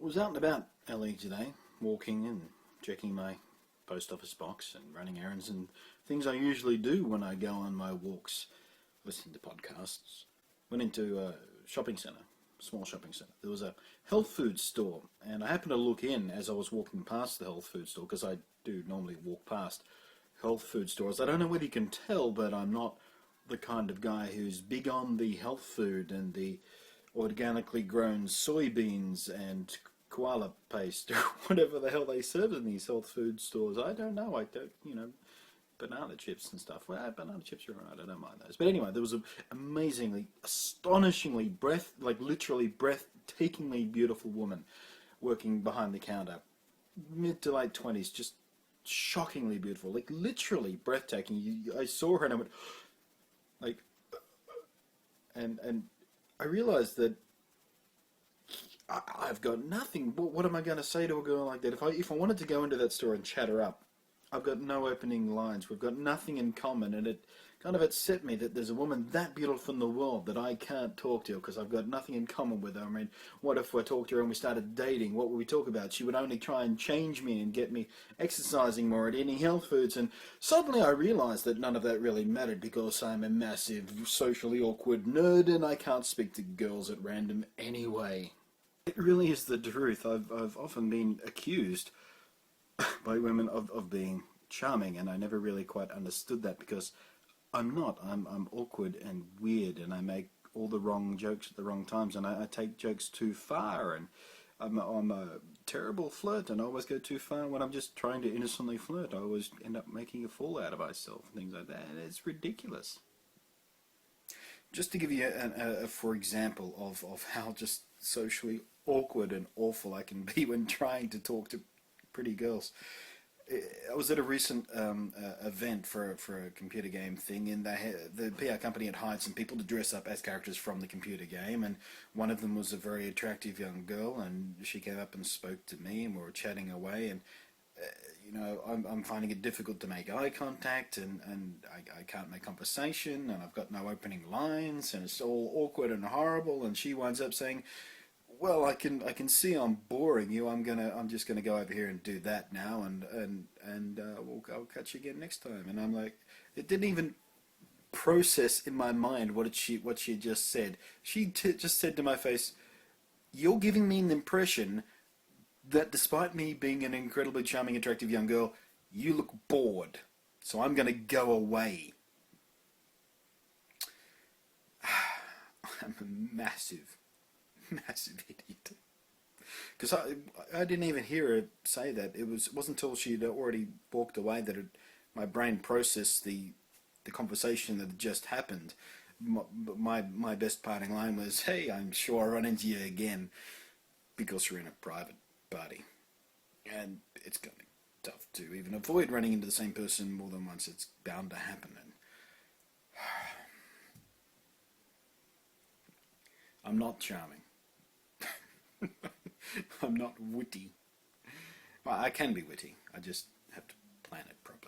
Was out and about LA today, walking and checking my post office box and running errands and things I usually do when I go on my walks, listening to podcasts. Went into a shopping centre, small shopping centre. There was a health food store, and I happened to look in as I was walking past the health food store, because I do normally walk past health food stores. I don't know whether you can tell, but I'm not the kind of guy who's big on the health food and the organically grown soybeans and koala paste or whatever the hell they serve in these health food stores. I don't know. I don't, banana chips and stuff. Well, banana chips are alright. I don't mind those. But anyway, there was an amazingly, astonishingly, literally breathtakingly beautiful woman working behind the counter. Mid to late 20s, just shockingly beautiful. Like, literally breathtaking. I saw her and I went, like, and I realised that I've got nothing. What am I going to say to a girl like that? If I wanted to go into that store and chat her up, I've got no opening lines. We've got nothing in common, and it kind of upset me that there's a woman that beautiful in the world that I can't talk to because I've got nothing in common with her. I mean, what if I talked to her and we started dating? What would we talk about? She would only try and change me and get me exercising more and eating health foods. And suddenly I realised that none of that really mattered because I'm a massive socially awkward nerd and I can't speak to girls at random anyway. It really is the truth. I've often been accused by women of being charming, and I never really quite understood that because I'm not. I'm awkward and weird, and I make all the wrong jokes at the wrong times, and I take jokes too far, and I'm a terrible flirt, and I always go too far when I'm just trying to innocently flirt. I always end up making a fool out of myself and things like that, and it's ridiculous. Just to give you a for example of how just socially awkward and awful I can be when trying to talk to pretty girls. I was at a recent event for a computer game thing, and the PR company had hired some people to dress up as characters from the computer game, and one of them was a very attractive young girl, and she came up and spoke to me, and we were chatting away, and I'm finding it difficult to make eye contact, and I can't make conversation, and I've got no opening lines, and it's all awkward and horrible, and she winds up saying, well, I can see I'm boring you. I'm just gonna go over here and do that now, and I'll catch you again next time. And I'm like, it didn't even process in my mind what she had just said. She just said to my face, "You're giving me an impression that despite me being an incredibly charming, attractive young girl, you look bored. So I'm gonna go away." I'm a massive idiot. Because I didn't even hear her say that. It wasn't until she'd already walked away that my brain processed the conversation that had just happened. My best parting line was, "Hey, I'm sure I'll run into you again," because you're in a private party. And it's going to be tough to even avoid running into the same person more than once. It's bound to happen. And I'm not charming. I'm not witty. Well, I can be witty. I just have to plan it properly.